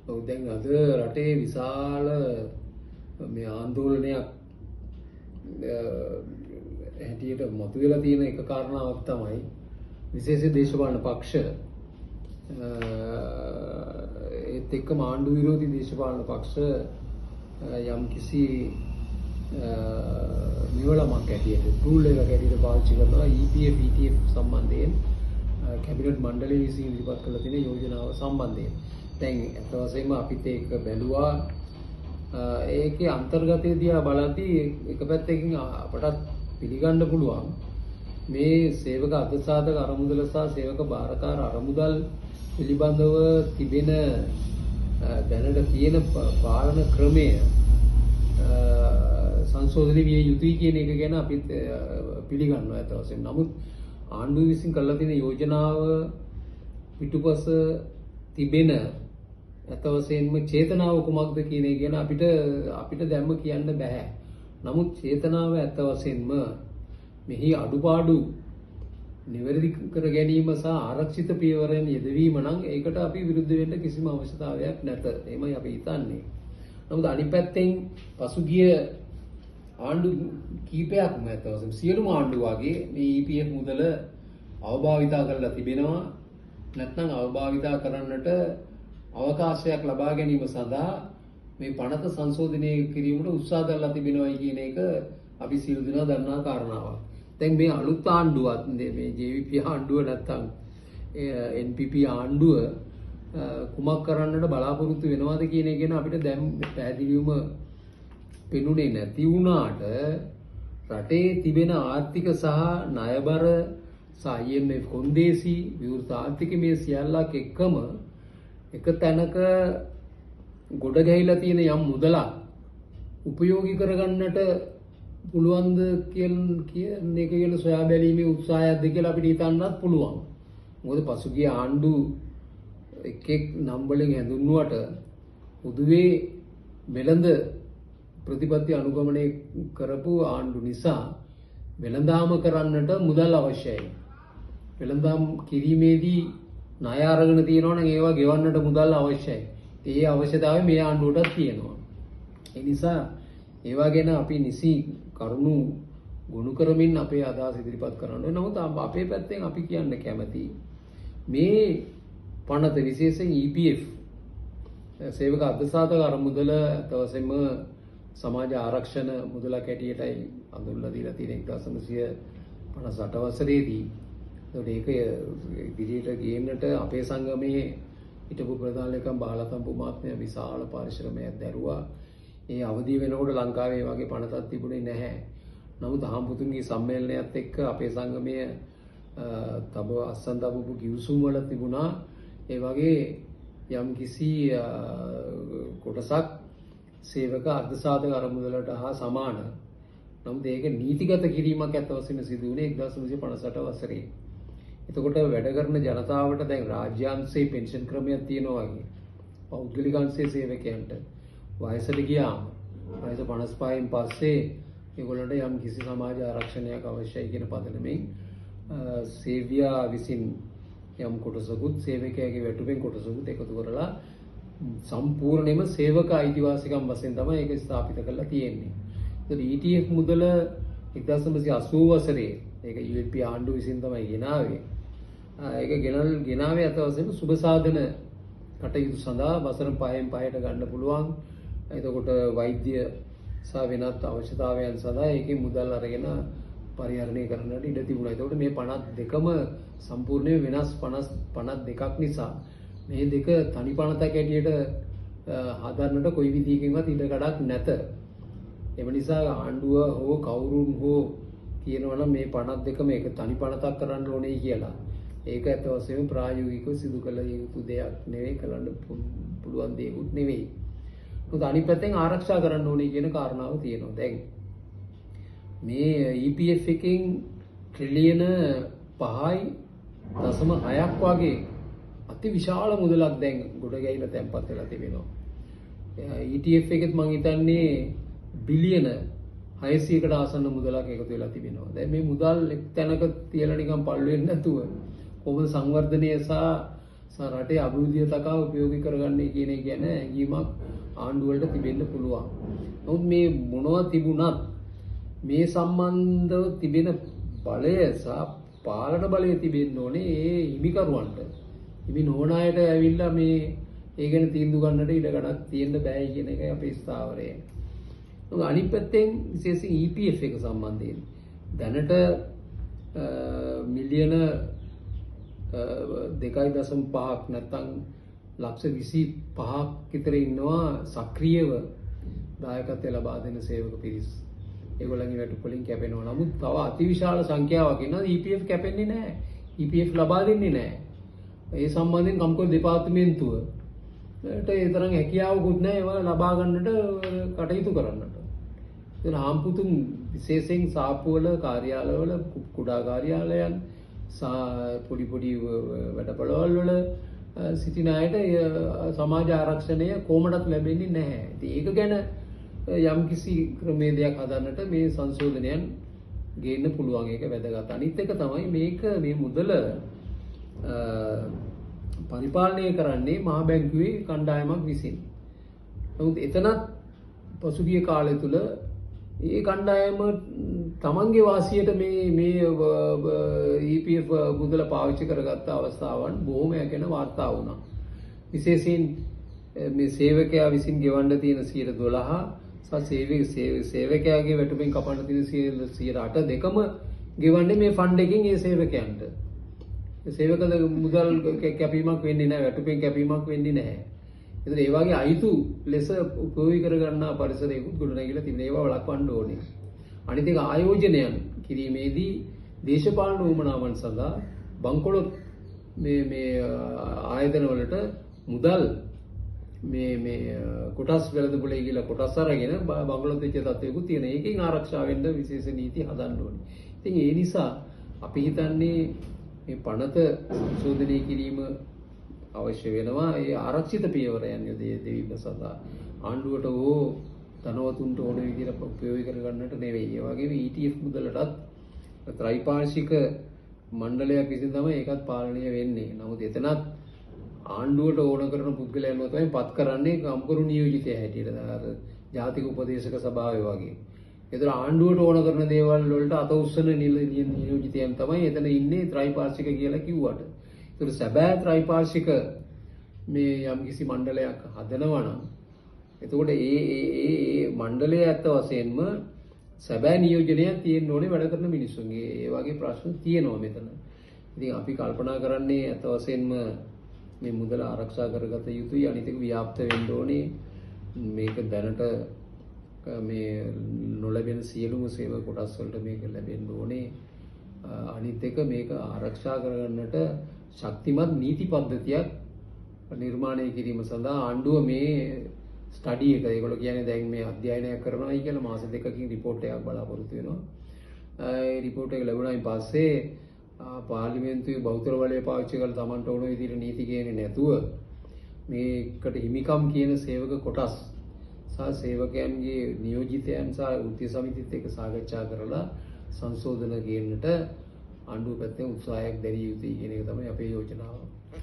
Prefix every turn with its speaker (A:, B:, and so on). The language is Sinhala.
A: ඔව් දැන් අද රටේ විශාල මේ ආందోලනයක් හැටියට මතුවලා තියෙන එක කාරණාවක් තමයි විශේෂ දේශපාලන පක්ෂ ඒත් එක්කම ආණ්ඩු විරෝධී දේශපාලන පක්ෂ යම් කිසි නිවලමක් ඇටියට ටූල් එකක් ඇටියට පාවිච්චි කරනවා EPF ETF සම්බන්ධයෙන් කැබිනට් මණ්ඩලය විසින් ඉදිරිපත් කළ තියෙන යෝජනාව සම්බන්ධයෙන් දැන් අත වශයෙන්ම අපිත් ඒක බැලුවා ඒකේ අන්තර්ගතය දිහා බලද්දී එක පැත්තකින් අපටත් පිළිගන්න පුළුවන් මේ සේවක අධිසාධක අරමුදල සහ සේවක භාරකාර අරමුදල් පිළිබඳව තිබෙන දැනට තියෙන පාලන ක්‍රමය සංශෝධනය විය යුතුයි කියන එක ගැන අපිත් පිළිගන්නවා අත වශයෙන්. නමුත් ආණ්ඩුව විසින් කරලා තියෙන යෝජනාව පිටුපස තිබෙන අත වශයෙන්ම චේතනාව කුමක්ද කියන එක ගැන අපිට දැම්ම කියන්න බෑ. නමුත් චේතනාව අත වශයෙන්ම මෙහි අඩුපාඩු නිවැරදි කර ගැනීම සහ ආරක්ෂිත පියවරෙන් යෙදවීම නම් ඒකට අපි විරුද්ධ වෙන්න කිසිම අවශ්‍යතාවයක් නැත. එහෙමයි අපි හිතන්නේ. නමුත් අනිත් පැත්තෙන් පසුගිය ආණ්ඩු කීපයක්ම අත වශයෙන් සියලුම ආණ්ඩු වගේ මේ EPF මුදල අවභාවිතා කරලා තිබෙනවා. නැත්නම් අවභාවිතා කරන්නට අවකාශයක් ලබා ගැනීම සඳහා මේ පනත සංශෝධනය කිරීමට උත්සාහ කරලා තිබෙනවායි කියන එක අපි සියලු දෙනා දන්නා කාරණාවක්. දැන් මේ අලුත් ආණ්ඩුවත් මේ JVP ආණ්ඩුව නැත්නම් NPP ආණ්ඩුව කුමක් කරන්නට බලාපොරොත්තු වෙනවද කියන එක ගැන අපිට දැන් පැහැදිලිවම පෙනුනේ නැති වුණාට රටේ තිබෙන ආර්ථික සහ ණයබර සහ IMF කොන්දේසි විවෘත ආර්ථිකමය සියල්ලක් එක්කම එක තැනක ගොඩ ගැහිලා තියෙන යම් මුදලක් උපයෝගී කරගන්නට පුළුවන්ද කියන එක ගැන සොයා බැලීමේ උත්සාහයක්ද කියලා අපිට හිතන්නත් පුළුවන්. මොකද පසුගිය ආණ්ඩු එක් නම් වලින් හැඳුන්වුවට උදුවේ වෙළඳ ප්‍රතිපත්ති අනුගමනය කරපු ආණ්ඩු නිසා වෙළඳාම කරන්නට මුදල් අවශ්‍යයි. වෙළඳාම් කිරීමේදී ණය අරගෙන තියෙනවා නම් ඒවා ගෙවන්නට මුදල් අවශ්‍යයි. ඒ අවශ්‍යතාවය මේ ආණ්ඩුවටත් තියෙනවා. ඒ නිසා ඒවා ගැන අපි නිසි කරුණු ගොනු කරමින් අපේ අදහස් ඉදිරිපත් කරන්න ඕනේ. නමුත් අපේ පැත්තෙන් අපි කියන්න කැමති මේ පනත විශේෂයෙන් EPF සේවක අධිසාධක අරමුදල තවසෙම සමාජ ආරක්ෂණ මුදලක් හැටියටයි අඳුල්ලා දීලා තියෙන 1958 වසරේදී. ඒක ඉදිරියට ගේන්නට අපේ සංගමයේ හිටපු ප්‍රධාන ලේකම් බාලතම්පු මහත්මයා විශාල පරිශ්‍රමයක් දැරුවා. ඒ අවදි වෙනකොට ලංකාවේ මේ වගේ පනතක් තිබුණේ නැහැ. නමුත් හාමුදුරුවන්ගේ සම්මේලනයත් එක්ක අපේ සංගමයේ තව අස්සන් දබපු කිව්සුම් වල තිබුණා ඒ වගේ යම් කිසි කොටසක් සේවක අර්ධසාධක අරමුදලට හා සමාන. නමුත් ඒක නීතිගත කිරීමක් අත වශයෙන් සිදු වුණේ 1958 වසරේ. එතකොට වැඩ කරන ජනතාවට දැන් රාජ්‍යාංශයේ පෙන්ෂන් ක්‍රමයක් තියෙනවා වගේ. පෞද්ගලික අංශයේ සේවකයන්ට වයසට ගියාම වයස 55න් පස්සේ ඒගොල්ලන්ට යම් කිසි සමාජ ආරක්ෂණයක් අවශ්‍යයි කියන පදනමෙන් සේව්‍යා විසින් යම් කොටසකුත් සේවකයාගේ වැටුපෙන් කොටසකුත් එකතු කරලා සම්පූර්ණයෙන්ම සේවක අයිතිවාසිකම් වශයෙන් තමයි ඒක ස්ථාපිත කරලා තියෙන්නේ. ඒත් ETF මුදල 1980 වසරේ ඒක UNP ආණ්ඩුව විසින් තමයි ගෙනාවේ. ඒක ගෙනාවේ අත වශයෙන් සුබ සාධන කටයුතු සඳහා වසර 5න් 5ට ගන්න පුළුවන්. එතකොට වෛද්‍ය සහ වෙනත් අවශ්‍යතාවයන් සඳහා ඒකේ මුදල් අරගෙන පරිහරණය කරන්නට ඉඩ තිබුණා. එතකොට මේ 52ම සම්පූර්ණයෙන් වෙනස් 52ක් නිසා මේ දෙක තනි පනතක් ඇටියට හදන්නට කොයි විදිහකින්වත් ඉඩ කඩක් නැත. එම නිසා ආණ්ඩුව හෝ කවුරුන් හෝ කියනවා නම් මේ 52ම එක තනි පනතක් කරන්න ඕනේ කියලා. ඒක ඇත්ත වශයෙන්ම ප්‍රායෝගිකව සිදු කළ යුතු දෙයක් නෙවෙයි, කරන්න පුළුවන් දෙයක්වත් නෙවෙයි. මොකද අනිත් පැත්තෙන් ආරක්ෂා කරන්න ඕනේ කියන කාරණාව තියෙනවා. දැන් මේ EPF එකෙන් ට්‍රිලියන 5.6ක් වගේ අති විශාල මුදලක් දැන් ගොඩ ගැහිලා තැන්පත් වෙලා තිබෙනවා. ETF එකෙත් මම හිතන්නේ බිලියන 600කට ආසන්න මුදලක් එකතු වෙලා තිබෙනවා. දැන් මේ මුදල් එක් තැනක තියලා නිකන් පල් වෙන්නේ නැතුව කොහොමද සංවර්ධනය සහ සහ රටේ අභිවෘද්ධිය තකා උපයෝගී කරගන්නේ කියන එක ගැන හැඟීමක් ආණ්ඩුව වලට තිබෙන්න පුළුවන්. නමුත් මේ මොනවා තිබුණත් මේ සම්බන්ධව තිබෙන බලය සහ පාලන බලය තිබෙන්න ඕනේ ඒ හිමිකරුවන්ට. හිමි නොවන අයට ඇවිල්ලා මේ ඒ ගැන තීන්දුව ගන්නට ඉඩ ගන්නක් තියෙන්න බෑ කියන එකයි අපේ ස්ථාවරය. අනිත් පැත්තෙන් විශේෂයෙන් EPF එක සම්බන්ධයෙන් දැනට මිලියන 2.5ක් නැත්නම් ලක්ෂ 25ක් විතර ඉන්නවා සක්‍රියව දායකත්වය ලබා දෙන සේවක පිරිස්. ඒගොල්ලන්ගේ වැටුප් වලින් කැපෙනවා. නමුත් තව අතිවිශාල සංඛ්‍යාවක් ඉන්නවා EPF කැපෙන්නේ නැහැ. EPF ලබා දෙන්නේ නැහැ. ඒ සම්බන්ධයෙන් කම්කරු දෙපාර්තමේන්තුවට ඒ තරම් හැකියාවකුත් නැහැ ඒවා ලබා ගන්නට කටයුතු කරන්නට. ඒතර හාම්පුතුන් විශේෂයෙන් සාප්පුවල කාර්යාලවල කුඩා කාර්යාලයන් පොඩි පොඩි වැඩපළවල් වල සිටින අයට සමාජ ආරක්ෂණය කොහොමදත් ලැබෙන්නේ නැහැ. ඉතින් ඒක ගැන යම්කිසි ක්‍රමවේදයක් හදන්නට මේ සංශෝධනයන් ගේන්න පුළුවන්. ඒක වැදගත්. අනිත් එක තමයි මේක මේ මුදල පරිපාලනය කරන්නේ මහා බැංකුවේ කණ්ඩායමක් විසින්. නමුත් එතනත් පසුගිය කාලය තුල ඒ කණ්ඩායම තමන්ගේ වාසියට මේ EPF මුදල පාවිච්චි කරගත්ත අවස්ථාවන් බොහොමයක් ගැන වාර්තා වුණා. විශේෂයෙන් මේ සේවකයා විසින් ගෙවන්න තියෙන 12% සහ සේවකයාගේ වැටුපෙන් කපන්න තියෙන 8% දෙකම ගෙවන්නේ මේ ෆන්ඩ් එකකින් ඒ සේවකයන්ට. සේවක මුදල් කැපීමක් වෙන්නේ නැහැ, වැටුපෙන් කැපීමක් වෙන්නේ නැහැ. ඒතර ඒ වගේ අයිතු ලෙස උපයෝගී කරගන්නා පරිසරයකුත් ගොඩනැගිලා තිබෙන ඒවා වළක්වන්න ඕනේ. අනිත් එක ආයෝජනයන් කිරීමේදී දේශපාලන උවමනාවන් සඳහා බංකොලොත් මේ ආයතන වලට මුදල් මේ කොටස් වෙළඳපොලේ ගිහලා කොටස් අරගෙන බංකොලොත් වෙච්ච තත්ත්වයකුත් තියෙන. ඒකෙන් ආරක්ෂා වෙන්න විශේෂ නීති හදන්න ඕනේ. ඉතින් ඒ නිසා අපි හිතන්නේ මේ පනත සංශෝධනය කිරීම අවශ්‍ය වෙනවා. ඒ ආරක්ෂිත පියවරයන් යොදවීම සඳහා ආණ්ඩුවට හෝ ධනවතුන්ට ඕන විදිහට උපයෝගී කරගන්නට නෙවෙයි. ඒ වගේම ETF මුදලටත් ත්‍රිපාර්ශ්වික මණ්ඩලයක් විසින් තමයි ඒකත් පාලනය වෙන්නේ. නමුත් එතනත් ආණ්ඩුවට ඕන කරන පුද්ගලයන්ව තමයි පත් කරන්නේ කම්කරු නියෝජිතය හැටියට. අර ජාතික උපදේශක සභාවේ වගේ. ඒතර ආණ්ඩුවට ඕන කරන දේවල් වලට අත උස්සන නියෝජිතයන් තමයි එතන ඉන්නේ ත්‍රිපාර්ශ්වික කියලා කිව්වට. ඒතර සැබෑ ත්‍රිපාර්ශ්වික මේ යම්කිසි මණ්ඩලයක් හදනවා නම් එතකොට ඒ මණ්ඩලය ඇත්ත වශයෙන්ම සැබෑ නියෝජනයක් තියෙන්න ඕනේ වැඩ කරන මිනිස්සුන්ගේ. ඒ වගේ ප්‍රශ්න තියෙනවා මෙතන. ඉතින් අපි කල්පනා කරන්නේ ඇත්ත වශයෙන්ම මේ මුදල ආරක්ෂා කරගත යුතුයි. අනිත් එක ව්‍යාප්ත වෙන්න ඕනේ. මේක දැනට මේ නොලැබෙන සියලුම සේවා කොටස් වලට මේක ලැබෙන්න ඕනේ. අනිත් එක මේක ආරක්ෂා කරගන්නට ශක්තිමත් නීති පද්ධතියක් නිර්මාණය කිරීම සඳහා ආණ්ඩුව මේ ස්ටඩි එක ඒගොල්ලෝ කියන්නේ දැන් මේ අධ්‍යයනයක් කරනවායි කියලා මාස දෙකකින් රිපෝට් එකක් බලාපොරොත්තු වෙනවා. ඒ රිපෝට් එක ලැබුණායින් පස්සේ පාර්ලිමේන්තුවේ බහුතර බලය පාවිච්චි කරලා Tamanට ඕන විදිහට නීති ගේන්නේ නැතුව මේකට හිමිකම් කියන සේවක කොටස් සහ සේවකයන්ගේ නියෝජිතයන් සහ වෘත්තීය සමිතිත් එක්ක සාකච්ඡා කරලා සංශෝධන ගේන්නට ආණ්ඩුව පැත්තෙන් උත්සාහයක් දැරිය යුතුයි කියන එක තමයි අපේ යෝජනාව.